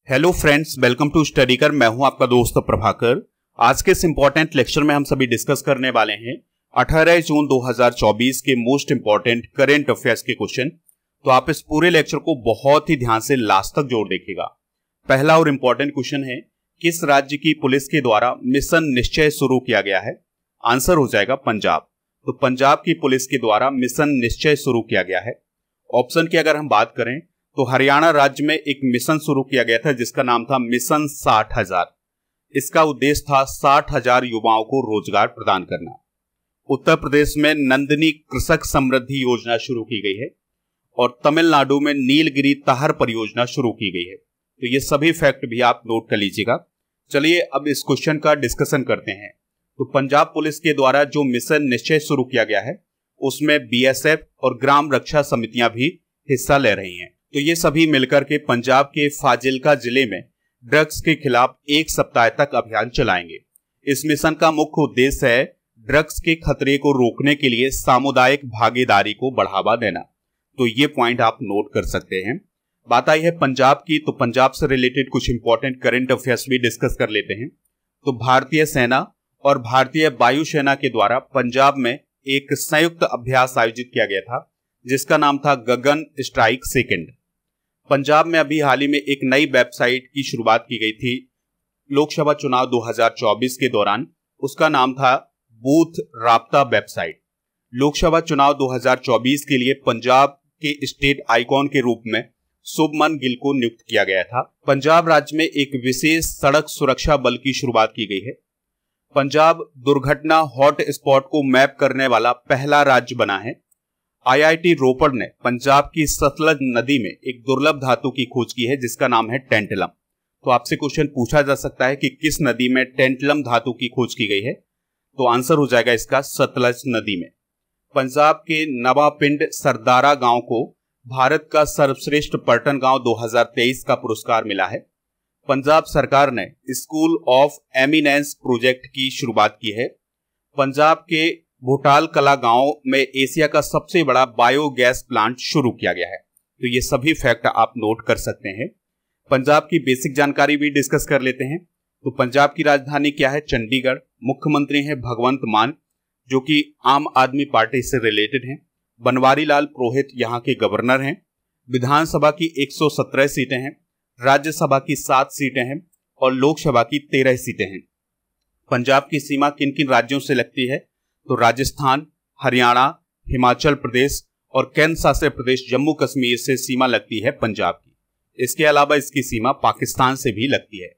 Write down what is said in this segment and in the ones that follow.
Hello friends, welcome to study कर। मैं हूं आपका दोस्त प्रभाकर। आज के इस इंपॉर्टेंट लेक्चर में हम सभी डिस्कस करने वाले हैं 18 जून 2024 के मोस्ट इंपॉर्टेंट करंट अफेयर्स के क्वेश्चन। तो आप इस पूरे लेक्चर को बहुत ही ध्यान से लास्ट तक जोड़ देखिएगा। पहला और इंपॉर्टेंट क्वेश्चन है, किस राज्य की पुलिस के द्वारा मिशन निश्चय शुरू किया गया है? आंसर हो जाएगा पंजाब। तो पंजाब की पुलिस के द्वारा मिशन निश्चय शुरू किया गया है। ऑप्शन की अगर हम बात करें तो हरियाणा राज्य में एक मिशन शुरू किया गया था जिसका नाम था मिशन 60,000। इसका उद्देश्य था 60,000 युवाओं को रोजगार प्रदान करना। उत्तर प्रदेश में नंदिनी कृषक समृद्धि योजना शुरू की गई है और तमिलनाडु में नीलगिरी तहर परियोजना शुरू की गई है। तो ये सभी फैक्ट भी आप नोट कर लीजिएगा। चलिए अब इस क्वेश्चन का डिस्कशन करते हैं। तो पंजाब पुलिस के द्वारा जो मिशन निश्चय शुरू किया गया है उसमें बीएसएफ और ग्राम रक्षा समितियां भी हिस्सा ले रही हैं। तो ये सभी मिलकर के पंजाब के फाजिल्का जिले में ड्रग्स के खिलाफ एक सप्ताह तक अभियान चलाएंगे। इस मिशन का मुख्य उद्देश्य है ड्रग्स के खतरे को रोकने के लिए सामुदायिक भागीदारी को बढ़ावा देना। तो ये पॉइंट आप नोट कर सकते हैं। बात आई है पंजाब की, तो पंजाब से रिलेटेड कुछ इंपॉर्टेंट करंट अफेयर्स भी डिस्कस कर लेते हैं। तो भारतीय सेना और भारतीय वायुसेना के द्वारा पंजाब में एक संयुक्त अभ्यास आयोजित किया गया था जिसका नाम था गगन स्ट्राइक सेकंड। पंजाब में अभी हाल ही में एक नई वेबसाइट की शुरुआत की गई थी लोकसभा चुनाव 2024 के दौरान। उसका नाम था बूथ राब्ता वेबसाइट। लोकसभा चुनाव 2024 के लिए पंजाब के स्टेट आइकॉन के रूप में शुभमन गिल को नियुक्त किया गया था। पंजाब राज्य में एक विशेष सड़क सुरक्षा बल की शुरुआत की गई है। पंजाब दुर्घटना हॉट स्पॉट को मैप करने वाला पहला राज्य बना है। आईआईटी रोपड़ ने पंजाब की सतलज नदी में एक दुर्लभ धातु की खोज की है जिसका नाम है टेंटलम। तो आपसे क्वेश्चन पूछा जा सकता है कि किस नदी में टेंटलम धातु की खोज की गई है? तो आंसर हो जाएगा इसका सतलज नदी में। पंजाब के नवापिंड सरदारा गांव को भारत का सर्वश्रेष्ठ पर्यटन गांव 2023 का पुरस्कार मिला है। पंजाब सरकार ने स्कूल ऑफ एमिनेंस प्रोजेक्ट की शुरुआत की है। पंजाब के भोटाल कला गांव में एशिया का सबसे बड़ा बायोगैस प्लांट शुरू किया गया है। तो ये सभी फैक्ट आप नोट कर सकते हैं। पंजाब की बेसिक जानकारी भी डिस्कस कर लेते हैं। तो पंजाब की राजधानी क्या है? चंडीगढ़। मुख्यमंत्री हैं भगवंत मान जो कि आम आदमी पार्टी से रिलेटेड हैं। बनवारी लाल पुरोहित यहाँ के गवर्नर हैं। विधानसभा की 117 सीटें हैं, राज्यसभा की 7 सीटें हैं और लोकसभा की 13 सीटें हैं। पंजाब की सीमा किन किन राज्यों से लगती है? तो राजस्थान, हरियाणा, हिमाचल प्रदेश और केंद्र शासित प्रदेश जम्मू कश्मीर से सीमा लगती है पंजाब की। इसके अलावा इसकी सीमा पाकिस्तान से भी लगती है।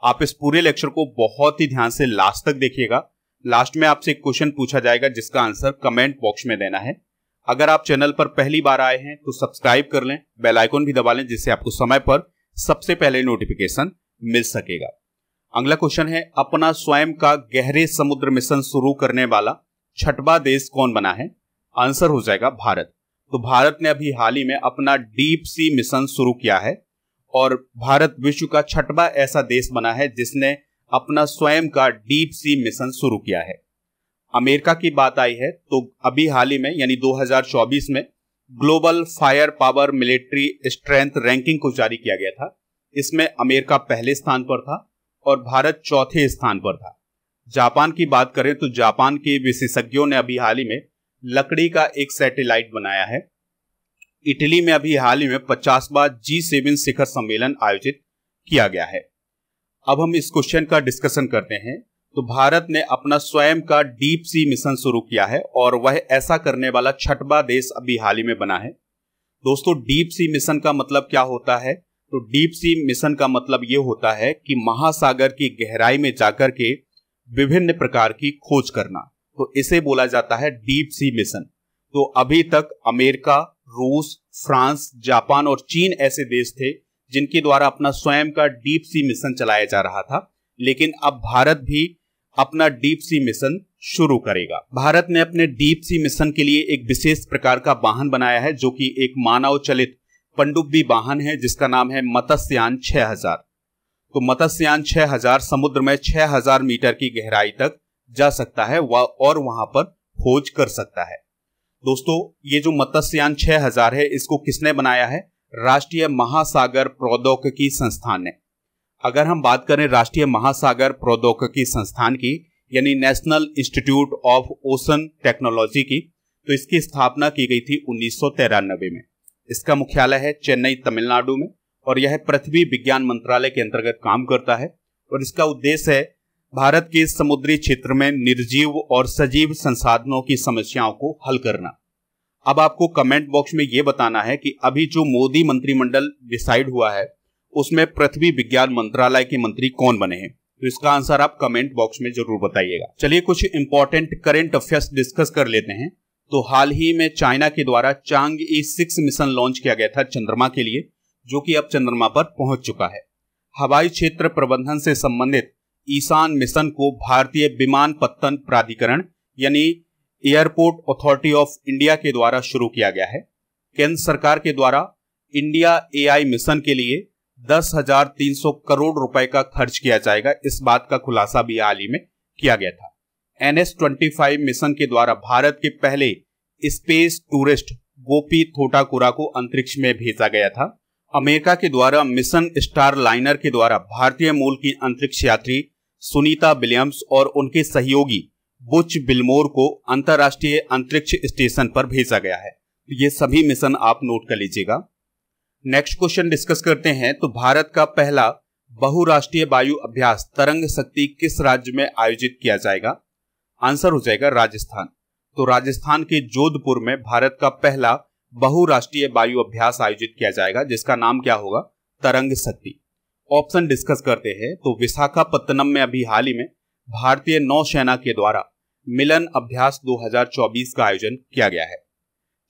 आप इस पूरे लेक्चर को बहुत ही ध्यान से लास्ट तक देखिएगा। लास्ट में आपसे एक क्वेश्चन पूछा जाएगा जिसका आंसर कमेंट बॉक्स में देना है। अगर आप चैनल पर पहली बार आए हैं तो सब्सक्राइब कर लें, बेल आइकन भी दबा लें जिससे आपको समय पर सबसे पहले नोटिफिकेशन मिल सकेगा। अगला क्वेश्चन है, अपना स्वयं का गहरे समुद्र मिशन शुरू करने वाला छठवां देश कौन बना है? आंसर हो जाएगा भारत। तो भारत ने अभी हाल ही में अपना डीप सी मिशन शुरू किया है और भारत विश्व का छठवां ऐसा देश बना है जिसने अपना स्वयं का डीप सी मिशन शुरू किया है। अमेरिका की बात आई है तो अभी हाल ही में यानी 2024 में global fire power military strength ranking को जारी किया गया था। इसमें अमेरिका पहले स्थान पर था और भारत चौथे स्थान पर था। जापान की बात करें तो जापान के विशेषज्ञों ने अभी हाल ही में लकड़ी का एक सैटेलाइट बनाया है। इटली में अभी हाल ही में 50वां G7 शिखर सम्मेलन आयोजित किया गया है। अब हम इस क्वेश्चन का डिस्कशन करते हैं। तो भारत ने अपना स्वयं का डीप सी मिशन शुरू किया है और वह ऐसा करने वाला छठवां देश अभी हाल ही में बना है। दोस्तों, डीप सी मिशन का मतलब क्या होता है? तो डीप सी मिशन का मतलब यह होता है कि महासागर की गहराई में जाकर के विभिन्न प्रकार की खोज करना। तो इसे बोला जाता है डीप सी मिशन। तो अभी तक अमेरिका, रूस, फ्रांस, जापान और चीन ऐसे देश थे जिनके द्वारा अपना स्वयं का डीप सी मिशन चलाया जा रहा था, लेकिन अब भारत भी अपना डीप सी मिशन शुरू करेगा। भारत ने अपने डीप सी मिशन के लिए एक विशेष प्रकार का वाहन बनाया है जो कि एक मानव चलित पनडुब्बी वाहन है जिसका नाम है मत्स्ययान 6000। तो मत्स्ययान 6000 समुद्र में 6000 मीटर की गहराई तक जा सकता है और वहां पर खोज कर सकता है। दोस्तों, ये जो मत्स्ययान 6000 है इसको किसने बनाया है? राष्ट्रीय महासागर प्रौद्योगिकी संस्थान ने। अगर हम बात करें राष्ट्रीय महासागर प्रौद्योगिकी संस्थान की यानी national institute of ocean technology की, तो इसकी स्थापना की गई थी 1993 में। इसका मुख्यालय है चेन्नई, तमिलनाडु में, और यह पृथ्वी विज्ञान मंत्रालय के अंतर्गत काम करता है। और इसका उद्देश्य है भारत के समुद्री क्षेत्र में निर्जीव और सजीव संसाधनों की समस्याओं को हल करना। अब आपको कमेंट बॉक्स में यह बताना है कि अभी जो मोदी मंत्रिमंडल डिसाइड हुआ है उसमें पृथ्वी विज्ञान मंत्रालय के मंत्री कौन बने हैं, तो इसका आंसर आप कमेंट बॉक्स में जरूर बताइएगा। चलिए कुछ इंपॉर्टेंट करंट अफेयर्स डिस्कस कर लेते हैं। तो हाल ही में चाइना के द्वारा चांगई 6 मिशन लॉन्च किया गया था चंद्रमा के लिए, जो कि अब चंद्रमा पर पहुंच चुका है। हवाई क्षेत्र प्रबंधन से संबंधित ईशान मिशन को भारतीय विमानपत्तन प्राधिकरण यानी एयरपोर्ट अथॉरिटी ऑफ इंडिया के द्वारा शुरू किया गया है। केंद्र सरकार के द्वारा इंडिया एआई मिशन के लिए 10,300 करोड़ रुपए का खर्च किया जाएगा। इस बात का खुलासा भी हाल ही में किया गया था। NS-25 मिशन के द्वारा भारत के पहले स्पेस टूरिस्ट गोपी थोटाकुरा को अंतरिक्ष में भेजा गया था। अमेरिका के द्वारा मिशन स्टार लाइनर के द्वारा भारतीय मूल की अंतरिक्ष यात्री सुनीता विलियम्स और उनके सहयोगी बुच बिलमोर को अंतरराष्ट्रीय अंतरिक्ष स्टेशन पर भेजा गया है। ये सभी मिशन आप नोट कर लीजिएगा। नेक्स्ट क्वेश्चन डिस्कस करते हैं। तो भारत का पहला बहुराष्ट्रीय वायु अभ्यास तरंग शक्ति किस राज्य में आयोजित किया जाएगा? आंसर हो जाएगा राजस्थान। तो राजस्थान के जोधपुर में भारत का पहला बहुराष्ट्रीय वायु अभ्यास आयोजित किया जाएगा, जिसका नाम क्या होगा? तरंग शक्ति। ऑप्शन डिस्कस करते हैं। तो विशाखापत्तनम में अभी हाल ही में भारतीय नौसेना के द्वारा मिलन अभ्यास 2024 का आयोजन किया गया है।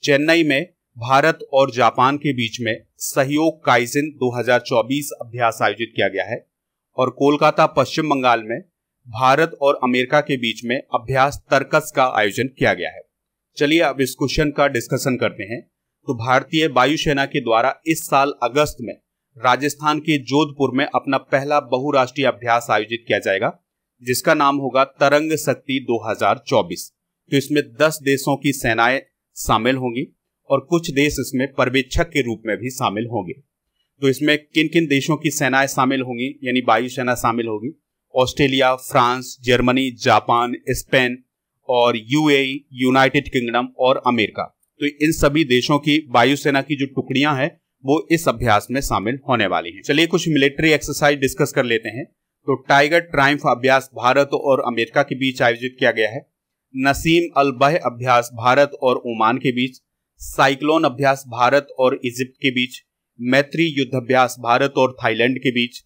चेन्नई में भारत और जापान के बीच में सहयोग काइजिन 2024 अभ्यास आयोजित किया गया है। और कोलकाता, पश्चिम बंगाल में भारत और अमेरिका के बीच में अभ्यास तर्कस का आयोजन किया गया है। चलिए अब इस क्वेश्चन का डिस्कशन करते हैं। तो भारतीय वायुसेना के द्वारा इस साल अगस्त में राजस्थान के जोधपुर में अपना पहला बहुराष्ट्रीय अभ्यास आयोजित किया जाएगा, जिसका नाम होगा तरंग शक्ति 2024। तो इसमें 10 देशों की सेनाएं शामिल होंगी और कुछ देश इसमें पर्यवेक्षक के रूप में भी शामिल होंगे। तो इसमें किन किन देशों की सेनाएं शामिल होंगी यानी वायुसेना शामिल होगी? Australia, France, Germany, Japan, Spain और यूएई, यूनाइटेड किंगडम और अमेरिका। तो इन सभी देशों की वायुसेना की जो टुकड़ियां हैं वो इस अभ्यास में शामिल होने वाली हैं। चलिए कुछ मिलिट्री एक्सरसाइज डिस्कस कर लेते हैं। तो टाइगर ट्रायम्फ अभ्यास भारत और अमेरिका के बीच आयोजित किया गया है। नसीम अल बह अभ्यास भारत और ओमान के बीच। साइक्लोन अभ्यास भारत और इजिप्ट के बीच। मैत्री युद्ध अभ्यास भारत और थाईलैंड के बीच।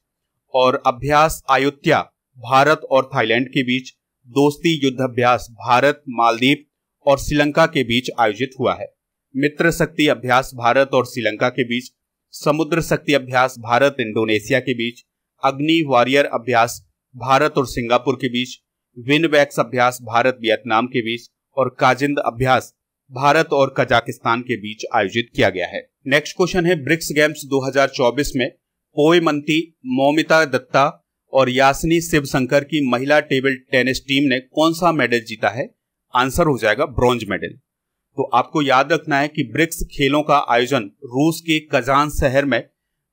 और अभ्यास अयोध्या भारत और थाईलैंड के बीच। दोस्ती युद्ध अभ्यास भारत, मालदीव और श्रीलंका के बीच आयोजित हुआ है। मित्र शक्ति अभ्यास भारत और श्रीलंका के बीच। समुद्र शक्ति अभ्यास भारत, इंडोनेशिया के बीच। अग्नि वॉरियर अभ्यास भारत और सिंगापुर के बीच। विनवैक्स अभ्यास भारत, वियतनाम के बीच। और काजिंद अभ्यास भारत और कजाकिस्तान के बीच आयोजित किया गया है। नेक्स्ट क्वेश्चन है, ब्रिक्स गेम्स 2024 में पोयमंती, मौमिता दत्ता और यासनी शिवशंकर की महिला टेबल टेनिस टीम ने कौन सा मेडल जीता है? आंसर हो जाएगा ब्रॉन्ज मेडल। तो आपको याद रखना है कि ब्रिक्स खेलों का आयोजन रूस के कजान शहर में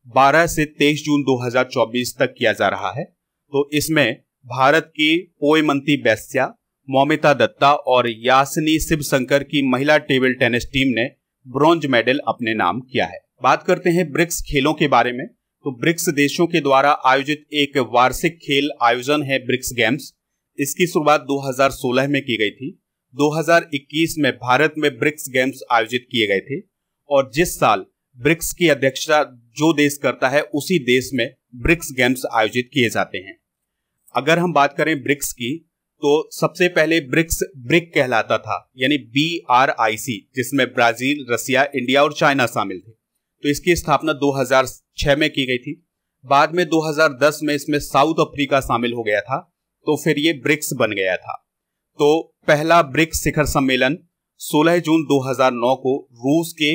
12 से 23 जून 2024 तक किया जा रहा है। तो इसमें भारत की पोयमंती बैस्या, मौमिता दत्ता और यासनी शिवशंकर की महिला टेबल टेनिस टीम ने ब्रॉन्ज मेडल अपने नाम किया है। बात करते हैं ब्रिक्स खेलों के बारे में। तो ब्रिक्स देशों के द्वारा आयोजित एक वार्षिक खेल आयोजन है ब्रिक्स गेम्स। इसकी शुरुआत 2016 में की गई थी। 2021 में भारत में ब्रिक्स गेम्स आयोजित किए गए थे और जिस साल ब्रिक्स की अध्यक्षता जो देश करता है उसी देश में ब्रिक्स गेम्स आयोजित किए जाते हैं। अगर हम बात करें ब्रिक्स की, तो सबसे पहले ब्रिक्स ब्रिक कहलाता था यानी BRIC, जिसमें ब्राजील, रसिया, इंडिया और चाइना शामिल थे। तो इसकी स्थापना 2006 में की गई थी। बाद में 2010 में इसमें साउथ अफ्रीका शामिल हो गया था, तो फिर ये ब्रिक्स बन गया था। तो पहला ब्रिक्स शिखर सम्मेलन 16 जून 2009 को रूस के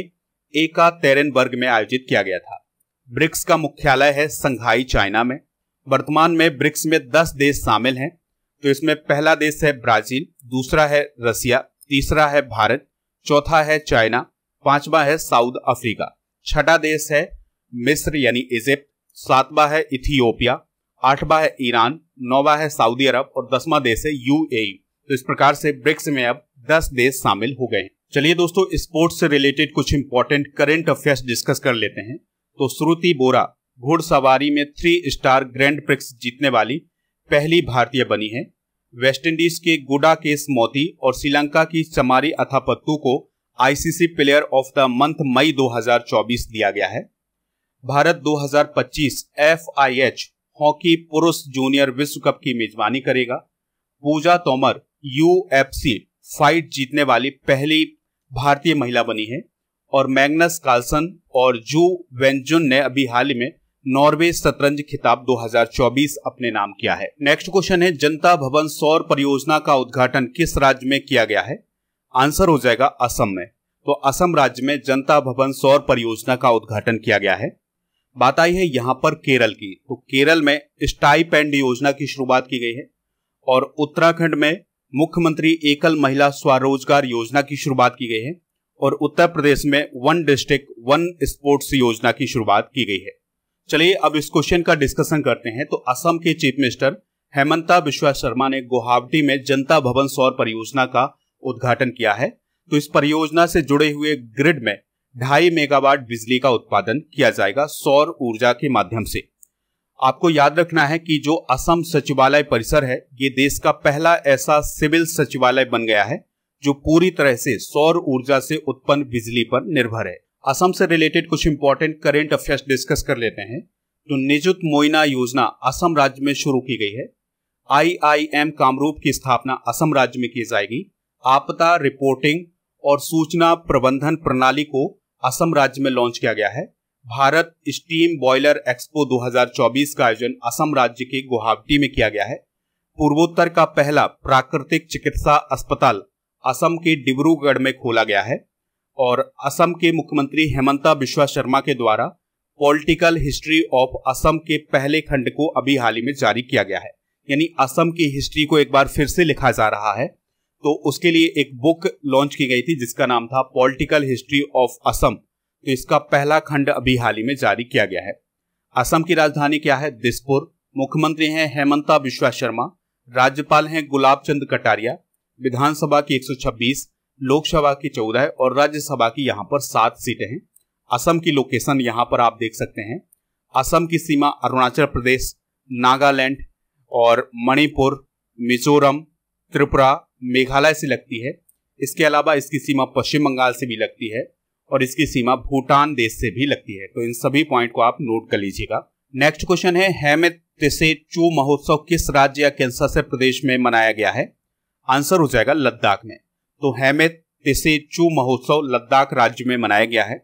एकातेरिनबर्ग में आयोजित किया गया था। ब्रिक्स का मुख्यालय है संघाई, चाइना में। वर्तमान में ब्रिक्स में 10 देश शामिल हैं। तो इसमें पहला देश है ब्राजील, दूसरा है रसिया, तीसरा है भारत, चौथा है चाइना, पांचवा है साउथ अफ्रीका, छठा देश है मिस्र यानी इजिप्ट, 7वां है इथियोपिया, 8वां है ईरान, 9वां है सऊदी अरब और 10वां देश है यूएई। तो इस प्रकार से ब्रिक्स में अब 10 देश शामिल हो गए हैं। चलिए दोस्तों, स्पोर्ट्स से रिलेटेड कुछ इंपॉर्टेंट करंट अफेयर्स डिस्कस कर लेते हैं। तो श्रुति बोरा घुड़सवारी में 3 स्टार ग्रैंड प्रिक्स जीतने वाली पहली भारतीय बनी है। वेस्टइंडीज के गुडाकेश मोती और श्रीलंका की चमारी अथापत्तू को ICC player of the month May 2024 दिया गया है। भारत 2025 FIH हॉकी पुरुष जूनियर विश्व कप की मेजबानी करेगा। पूजा तोमर UFC फाइट जीतने वाली पहली भारतीय महिला बनी है। और मैग्नस कार्लसन और जू वेंजुन ने अभी हाल ही में नॉर्वे शतरंज खिताब 2024 अपने नाम किया है। नेक्स्ट क्वेश्चन है, जनता भवन सौर परियोजना का उद्घाटन किस राज्य में किया गया है? आंसर हो जाएगा असम में। तो असम राज्य में जनता भवन सौर परियोजना का उद्घाटन किया गया है। बात आई है यहाँ पर केरल की। तो केरल में स्टाइपेंड योजना की शुरुआत की गई है और उत्तराखंड में मुख्यमंत्री एकल महिला स्वरोजगार योजना की शुरुआत की गई है और उत्तर प्रदेश में 1 डिस्ट्रिक्ट 1 स्पोर्ट्स योजना की शुरुआत की गई है। चलिए अब इस क्वेश्चन का डिस्कशन करते हैं। तो असम के चीफ मिनिस्टर हेमंता बिश्वा शर्मा ने गुवाहाटी में जनता भवन सौर परियोजना का उद्घाटन किया है। तो इस परियोजना से जुड़े हुए ग्रिड में 2.5 मेगावाट बिजली का उत्पादन किया जाएगा सौर ऊर्जा के माध्यम से। आपको याद रखना है कि जो असम सचिवालय परिसर है, ये देश का पहला ऐसा सिविल सचिवालय बन गया है जो पूरी तरह से सौर ऊर्जा से उत्पन्न बिजली पर निर्भर है। असम से रिलेटेड कुछ इंपॉर्टेंट करेंट अफेयर्स डिस्कस कर लेते हैं। तो निजुत मोइना योजना असम राज्य में शुरू की गई है। IIM कामरूप की स्थापना असम राज्य में की जाएगी। आपदा रिपोर्टिंग और सूचना प्रबंधन प्रणाली को असम राज्य में लॉन्च किया गया है। भारत स्टीम बॉयलर एक्सपो 2024 का आयोजन असम राज्य के गुवाहाटी में किया गया है। पूर्वोत्तर का पहला प्राकृतिक चिकित्सा अस्पताल असम के डिब्रूगढ़ में खोला गया है और असम के मुख्यमंत्री हेमंता बिश्वा शर्मा के द्वारा पॉलिटिकल हिस्ट्री ऑफ असम के पहले खंड को अभी हाल ही में जारी किया गया है। यानी असम की हिस्ट्री को एक बार फिर से लिखा जा रहा है। तो उसके लिए एक बुक लॉन्च की गई थी जिसका नाम था पॉलिटिकल हिस्ट्री ऑफ असम। तो इसका पहला खंड अभी हाल ही में जारी किया गया है। असम की राजधानी क्या है? दिसपुर। मुख्यमंत्री हैं हेमंता बिश्वा शर्मा। राज्यपाल हैं गुलाब चंद कटारिया। विधानसभा की 126, लोकसभा की 14 और राज्यसभा की यहाँ पर 7 सीटें हैं। असम की लोकेशन यहाँ पर आप देख सकते हैं। असम की सीमा अरुणाचल प्रदेश, नागालैंड और मणिपुर, मिजोरम, त्रिपुरा, मेघालय से लगती है। इसके अलावा इसकी सीमा पश्चिम बंगाल से भी लगती है और इसकी सीमा भूटान देश से भी लगती है। तो इन सभी पॉइंट को आप नोट कर लीजिएगा। नेक्स्ट क्वेश्चन है, हेमेत तिसे चू महोत्सव किस राज्य या केंद्र शासित प्रदेश में मनाया गया है? आंसर हो जाएगा लद्दाख में। तो हेमेत तिसे चू महोत्सव लद्दाख राज्य में मनाया गया है।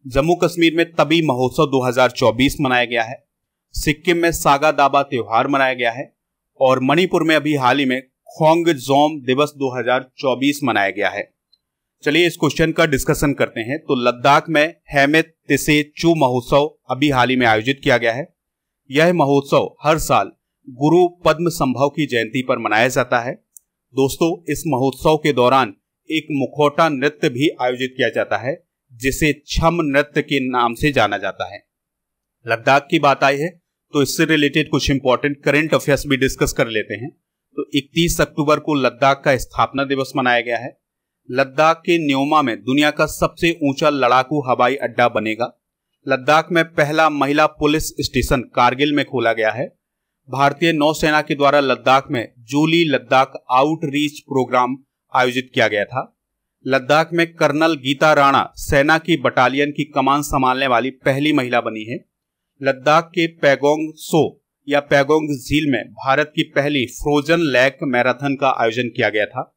जम्मू कश्मीर में तबी महोत्सव 2024 मनाया गया है। सिक्किम में सागा दाबा त्योहार मनाया गया है और मणिपुर में अभी हाल ही में खोंगजोम दिवस 2024 मनाया गया है। चलिए इस क्वेश्चन का डिस्कशन करते हैं। तो लद्दाख में हेमेत तिसे चू महोत्सव अभी हाल ही में आयोजित किया गया है। यह महोत्सव हर साल गुरु पद्म संभव की जयंती पर मनाया जाता है। दोस्तों, इस महोत्सव के दौरान एक मुखौटा नृत्य भी आयोजित किया जाता है जिसे छम नृत्य के नाम से जाना जाता है। लद्दाख की बात आई है तो इससे रिलेटेड कुछ इंपॉर्टेंट करंट अफेयर्स भी डिस्कस कर लेते हैं। तो 31 अक्टूबर को लद्दाख का स्थापना दिवस मनाया गया है। लद्दाख के न्योमा में दुनिया का सबसे ऊंचा लड़ाकू हवाई अड्डा बनेगा। लद्दाख में पहला महिला पुलिस स्टेशन कारगिल में खोला गया है। भारतीय नौसेना के द्वारा लद्दाख में जूली लद्दाख आउटरीच प्रोग्राम आयोजित किया गया था। लद्दाख में कर्नल गीता राणा सेना की बटालियन की कमान संभालने वाली पहली महिला बनी है। लद्दाख के पैगोंग सो या पैगोंग झील में भारत की पहली फ्रोजन लेक मैराथन का आयोजन किया गया था।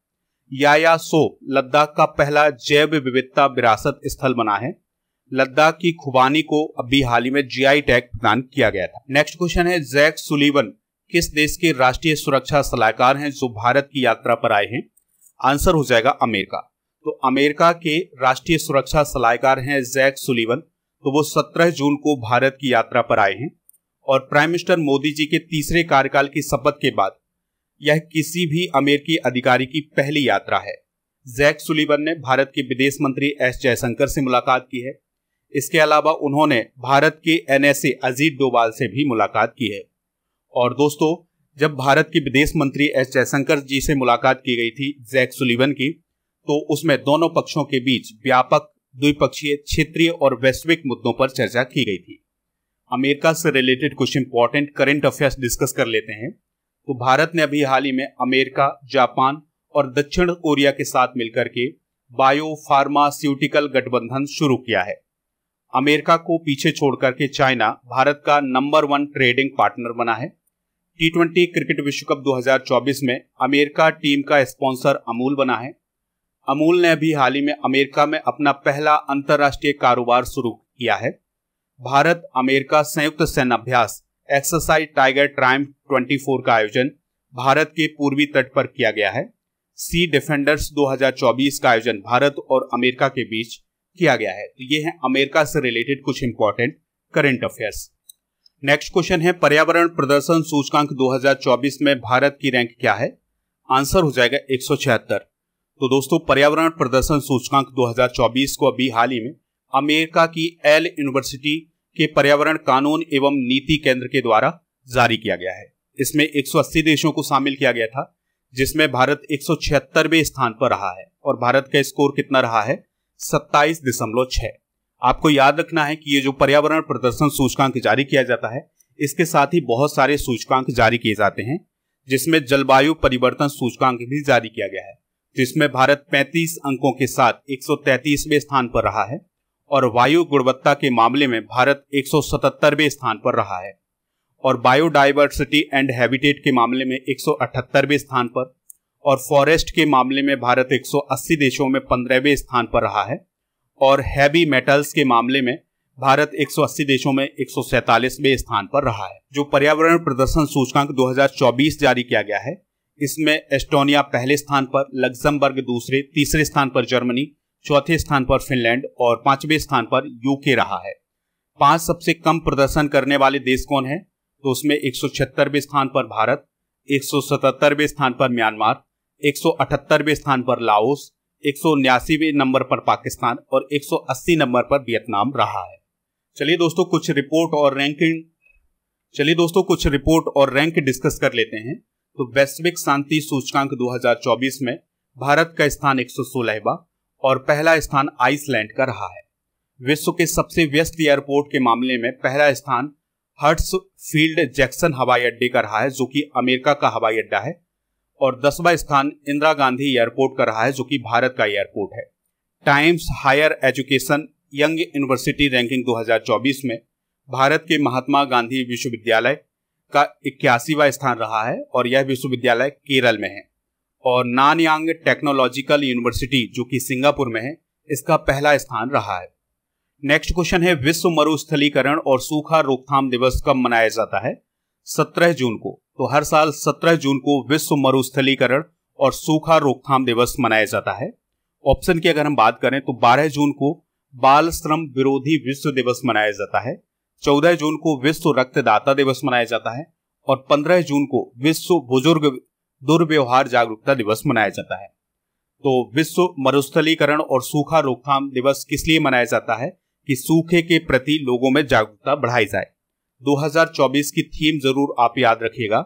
याया सो लद्दाख का पहला जैव विविधता विरासत स्थल बना है। लद्दाख की खुबानी को अभी हाल ही में GI टैग प्रदान किया गया था। नेक्स्ट क्वेश्चन है, जैक सुलीवन किस देश के राष्ट्रीय सुरक्षा सलाहकार हैं जो भारत की यात्रा पर आए हैं? आंसर हो जाएगा अमेरिका। तो अमेरिका के राष्ट्रीय सुरक्षा सलाहकार हैं जैक सुलीवन। तो वो 17 जून को भारत की यात्रा पर आए हैं और प्राइम मिनिस्टर मोदी जी के तीसरे कार्यकाल की शपथ के बाद यह किसी भी अमेरिकी अधिकारी की पहली यात्रा है। जैक सुलीवन ने भारत के विदेश मंत्री S जयशंकर से मुलाकात की है। इसके अलावा उन्होंने भारत के NSA अजीत डोभाल से भी मुलाकात की है। और दोस्तों, जब भारत के विदेश मंत्री एस जयशंकर जी से मुलाकात की गई थी जैक सुलिवन की, तो उसमें दोनों पक्षों के बीच व्यापक द्विपक्षीय, क्षेत्रीय और वैश्विक मुद्दों पर चर्चा की गई थी। अमेरिका से रिलेटेड कुछ इंपॉर्टेंट करंट अफेयर्स डिस्कस कर लेते हैं। तो भारत ने अभी हाल ही में अमेरिका, जापान और दक्षिण कोरिया के साथ मिलकर के बायो फार्मास्यूटिकल गठबंधन शुरू किया है। अमेरिका को पीछे छोड़कर के चाइना भारत का नंबर 1 ट्रेडिंग पार्टनर बना है। T20 क्रिकेट विश्व कप 2024 में अमेरिका टीम का स्पॉन्सर अमूल बना है। अमूल ने अभी हाल ही में अमेरिका में अपना पहला अंतर्राष्ट्रीय कारोबार शुरू किया है। भारत अमेरिका संयुक्त सैन्य अभ्यास एक्सरसाइज टाइगर ट्रायम्फ 24 का आयोजन भारत के पूर्वी तट पर किया गया है। सी डिफेंडर्स 2024 का आयोजन भारत और अमेरिका के बीच किया गया है। तो ये है अमेरिका से रिलेटेड कुछ important current affairs. Next question है, पर्यावरण प्रदर्शन सूचकांक 2024 में भारत की रैंक क्या है? आंसर हो जाएगा 176। तो दोस्तों, पर्यावरण प्रदर्शन सूचकांक 2024 को अभी हाल ही में अमेरिका की येल यूनिवर्सिटी के पर्यावरण कानून एवं नीति केंद्र के द्वारा जारी किया गया है। इसमें 180 देशों को शामिल किया गया था, जिसमें भारत 176वें स्थान पर रहा है और भारत का स्कोर कितना रहा है? 27.6। आपको याद रखना है कि ये जो पर्यावरण प्रदर्शन सूचकांक जारी किया जाता है, इसके साथ ही बहुत सारे सूचकांक जारी किए जाते हैं, जिसमें जलवायु परिवर्तन सूचकांक भी जारी किया गया है, जिसमें भारत 35 अंकों के साथ 133वें स्थान पर रहा है और वायु गुणवत्ता के मामले में भारत 177वें स्थान पर रहा है और बायोडाइवर्सिटी एंड हैबिटेट के मामले में 178वें स्थान पर और फॉरेस्ट के मामले में भारत 180 देशों में 15वें स्थान पर रहा है और हैवी मेटल्स के मामले में भारत 180 देशों में 147वें स्थान पर रहा है। जो पर्यावरण प्रदर्शन सूचकांक 2024 जारी किया गया है, इसमें एस्टोनिया पहले स्थान पर, लग्जमबर्ग दूसरे, तीसरे स्थान पर जर्मनी, चौथे स्थान पर फिनलैंड और 5वें स्थान पर यूके रहा है। 5 सबसे कम प्रदर्शन करने वाले देश कौन है? तो उसमें 176वें स्थान पर भारत, 177वें स्थान पर म्यांमार, 178वें स्थान पर लाओस, 179वें नंबर पर पाकिस्तान और 180 नंबर पर वियतनाम रहा है। चलिए दोस्तों, कुछ रिपोर्ट और रैंक डिस्कस कर लेते हैं। तो वैश्विक शांति सूचकांक 2024 में भारत का स्थान 116वां और पहला स्थान आइसलैंड का रहा है। विश्व के सबसे व्यस्त एयरपोर्ट के मामले में पहला स्थान हर्ट्सफील्ड जैक्सन हवाई अड्डे का रहा है, जो कि अमेरिका का हवाई अड्डा है, और 10वां स्थान इंदिरा गांधी एयरपोर्ट का रहा है, जो कि भारत का एयरपोर्ट है। Times Higher Education young university ranking 2024 में भारत के महात्मा गांधी विश्वविद्यालय का 81वां स्थान रहा है और यह विश्वविद्यालय केरल में है। और नानयांग टेक्नोलॉजिकल यूनिवर्सिटी, जो कि सिंगापुर में है, इसका पहला स्थान रहा है। नेक्स्ट क्वेश्चन है, विश्व मरुस्थलीकरण और सूखा रोकथाम दिवस कब मनाया जाता है? 17 जून को। तो हर साल 17 जून को विश्व मरुस्थलीकरण और सूखा रोकथाम दिवस मनाया जाता है। ऑप्शन की अगर हम बात करें तो 12 जून को बाल श्रम विरोधी विश्व दिवस मनाया जाता है, 14 जून को विश्व रक्तदाता दिवस मनाया जाता है और 15 जून को विश्व बुजुर्ग दुर्व्यवहार जागरूकता दिवस मनाया जाता है। तो विश्व मरुस्थलीकरण और सूखा रोकथाम दिवस किस लिए मनाया जाता है? कि सूखे के प्रति लोगों में जागरूकता बढ़ाई जाए। 2024 की थीम जरूर आप याद रखिएगा।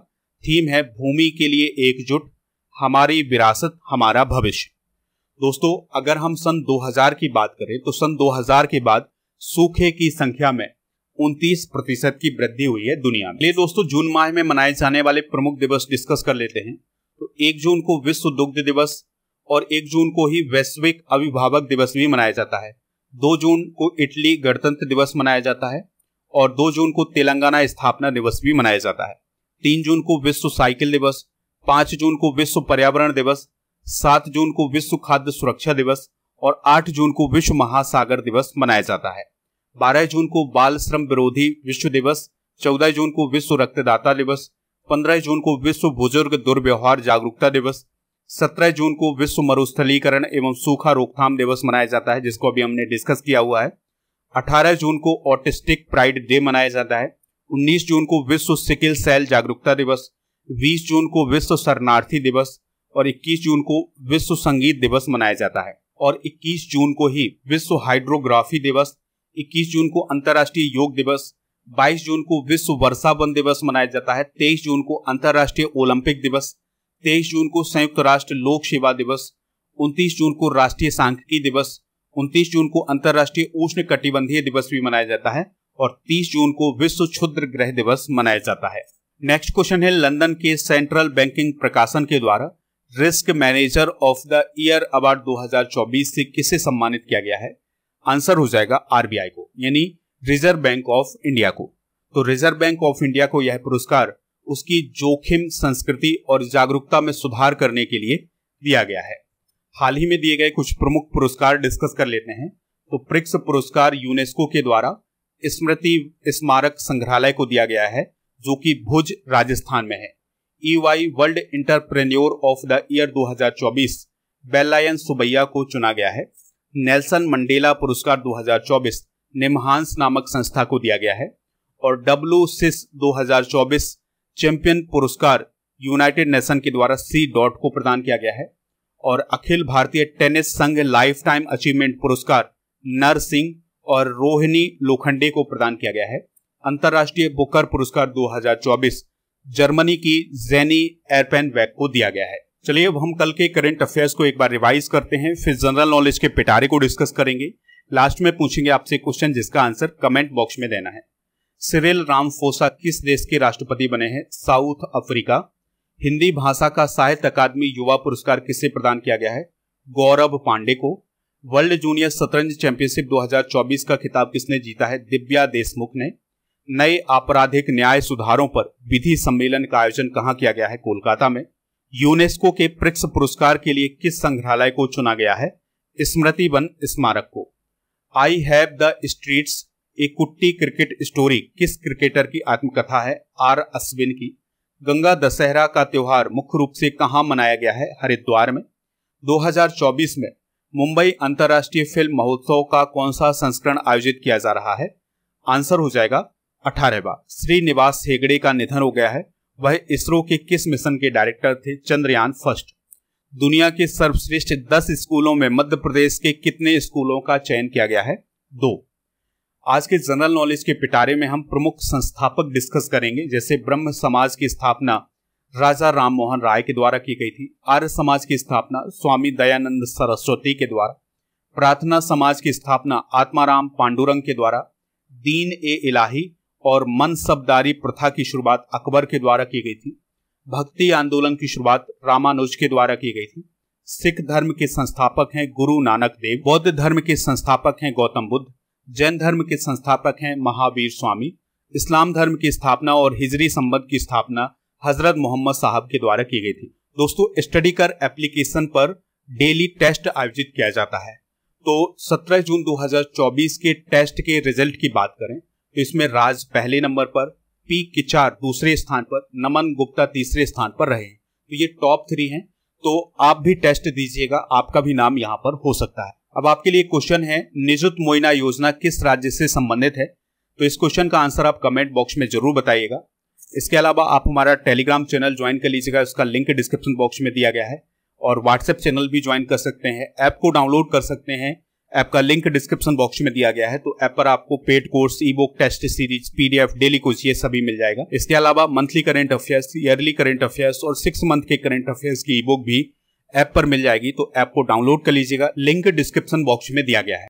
थीम है भूमि के लिए एकजुट, हमारी विरासत हमारा भविष्य। दोस्तों, अगर हम सन 2000 की बात करें तो सन 2000 के बाद सूखे की संख्या में 29% की वृद्धि हुई है दुनिया में। दोस्तों, जून माह में मनाए जाने वाले प्रमुख दिवस डिस्कस कर लेते हैं। तो 1 जून को विश्व दुग्ध दिवस और 1 जून को ही वैश्विक अभिभावक दिवस भी मनाया जाता है। 2 जून को इटली गणतंत्र दिवस मनाया जाता है और 2 जून को तेलंगाना स्थापना दिवस भी मनाया जाता है। 3 जून को विश्व साइकिल दिवस, 5 जून को विश्व पर्यावरण दिवस, 7 जून को विश्व खाद्य सुरक्षा दिवस और 8 जून को विश्व महासागर दिवस मनाया जाता है। 12 जून को बाल श्रम विरोधी विश्व दिवस, 14 जून को विश्व रक्तदाता दिवस, 15 जून को विश्व बुजुर्ग दुर्व्यवहार जागरूकता दिवस, 17 जून को विश्व मरुस्थलीकरण एवं सूखा रोकथाम दिवस मनाया जाता है, जिसको अभी हमने डिस्कस किया हुआ है। 18 जून को ऑटिस्टिक प्राइड डे मनाया जाता है। 19 जून को विश्व सिकिल सेल जागरूकता दिवस, 20 जून को विश्व शरणार्थी दिवस और 21 जून को विश्व संगीत दिवस मनाया जाता है। और 21 जून को ही विश्व हाइड्रोग्राफी दिवस, 21 जून को अंतर्राष्ट्रीय योग दिवस, 22 जून को विश्व वर्षा वन दिवस मनाया जाता है, 23 जून को अंतर्राष्ट्रीय ओलंपिक दिवस, 23 जून को संयुक्त राष्ट्र लोक सेवा दिवस, 29 जून को राष्ट्रीय सांख्यिकी दिवस, 29 जून को अंतर्राष्ट्रीय उष्ण कटिबंधीय दिवस भी मनाया जाता है और 30 जून को विश्व क्षुद्र ग्रह दिवस मनाया जाता है। नेक्स्ट क्वेश्चन है, लंदन के सेंट्रल बैंकिंग प्रकाशन के द्वारा risk manager of the year award 2024 से किसे सम्मानित किया गया है? आंसर हो जाएगा आरबीआई को, यानी रिजर्व बैंक ऑफ इंडिया को। तो रिजर्व बैंक ऑफ इंडिया को यह पुरस्कार उसकी जोखिम संस्कृति और जागरूकता में सुधार करने के लिए दिया गया है। हाल ही में दिए गए कुछ प्रमुख पुरस्कार डिस्कस कर लेते हैं। तो प्रिक्स पुरस्कार यूनेस्को के द्वारा स्मृति स्मारक संग्रहालय को दिया गया है, जो कि भुज राजस्थान में है। EY world entrepreneur of the year 2024 Velayan Subbiah को चुना गया है। नेल्सन मंडेला पुरस्कार 2024 निमहांस नामक संस्था को दिया गया है और WSIS 2024 चैंपियन पुरस्कार यूनाइटेड नेशन के द्वारा C. को प्रदान किया गया है और अखिल भारतीय टेनिस संघ लाइफ टाइम अचीवमेंट पुरस्कार नर सिंह और रोहिणी लोखंडे को प्रदान किया गया है। अंतर्राष्ट्रीय बुकर पुरस्कार 2024 जर्मनी की जेनी एरपेनवेक को दिया गया है। चलिए अब हम कल के करंट अफेयर्स को एक बार रिवाइज करते हैं, फिर जनरल नॉलेज के पिटारे को डिस्कस करेंगे। लास्ट में पूछेंगे आपसे क्वेश्चन जिसका आंसर कमेंट बॉक्स में देना है। सिरिल रामफोसा किस देश के राष्ट्रपति बने हैं? South Africa. हिंदी भाषा का साहित्य अकादमी युवा पुरस्कार किसे प्रदान किया गया है? गौरव पांडे को। वर्ल्ड जूनियर शतरंज चैंपियनशिप 2024 का खिताब किसने जीता है? दिव्या देशमुख ने। नए आपराधिक न्याय सुधारों पर विधि सम्मेलन का आयोजन कहां किया गया है? कोलकाता में। यूनेस्को के प्रिक्स पुरस्कार के लिए किस संग्रहालय को चुना गया है? स्मृति वन स्मारक को। आई हैव द स्ट्रीट्स ए कुट्टी क्रिकेट स्टोरी किस क्रिकेटर की आत्मकथा है? आर अश्विन की। गंगा दशहरा का त्योहार मुख्य रूप से कहां मनाया गया है? हरिद्वार में। 2024 में मुंबई अंतर्राष्ट्रीय फिल्म महोत्सव का कौन सा संस्करण आयोजित किया जा रहा है? आंसर हो जाएगा 18वां। श्रीनिवास हेगड़े का निधन हो गया है। वह इसरो के किस मिशन के डायरेक्टर थे? चंद्रयान फर्स्ट। दुनिया के सर्वश्रेष्ठ 10 स्कूलों में मध्य प्रदेश के कितने स्कूलों का चयन किया गया है? 2। आज के जनरल नॉलेज के पिटारे में हम प्रमुख संस्थापक डिस्कस करेंगे, जैसे ब्रह्म समाज की स्थापना राजा राम मोहन राय के द्वारा की गई थी। आर्य समाज की स्थापना स्वामी दयानंद सरस्वती के द्वारा। प्रार्थना समाज की स्थापना आत्माराम पांडुरंग के द्वारा। दीन ए इलाही और मनसबदारी प्रथा की शुरुआत अकबर के द्वारा की गई थी। भक्ति आंदोलन की शुरुआत रामानुज के द्वारा की गई थी। सिख धर्म के संस्थापक हैं गुरु नानक देव। बौद्ध धर्म के संस्थापक हैं गौतम बुद्ध। जैन धर्म के संस्थापक हैं महावीर स्वामी। इस्लाम धर्म की स्थापना और हिजरी संबत की स्थापना हजरत मोहम्मद साहब के द्वारा की गई थी। दोस्तों, स्टडी कर एप्लीकेशन पर डेली टेस्ट आयोजित किया जाता है। तो 17 जून 2024 के टेस्ट के रिजल्ट की बात करें तो इसमें राज पहले नंबर पर, पी किचार दूसरे स्थान पर, नमन गुप्ता तीसरे स्थान पर रहे हैं। तो ये टॉप 3 हैं। तो आप भी टेस्ट दीजिएगा, आपका भी नाम यहाँ पर हो सकता है। अब आपके लिए क्वेश्चन है, निजुत मोइना योजना किस राज्य से संबंधित है? तो इस क्वेश्चन का आंसर आप कमेंट बॉक्स में जरूर बताइएगा। इसके अलावा आप हमारा टेलीग्राम चैनल ज्वाइन कर लीजिएगा, उसका लिंक डिस्क्रिप्शन बॉक्स में दिया गया है। और व्हाट्सएप चैनल भी ज्वाइन कर सकते हैं। ऐप को डाउनलोड कर सकते हैं, ऐप का लिंक डिस्क्रिप्शन बॉक्स में दिया गया है। तो ऐप पर आपको paid course, ebook, test series, PDF, daily quiz ये सभी मिल जाएगा। इसके अलावा monthly current affairs, yearly current affairs और 6 मंथ के करंट अफेयर्स की ई बुक भी ऐप पर मिल जाएगी। तो ऐप को डाउनलोड कर लीजिएगा, लिंक डिस्क्रिप्शन बॉक्स में दिया गया है।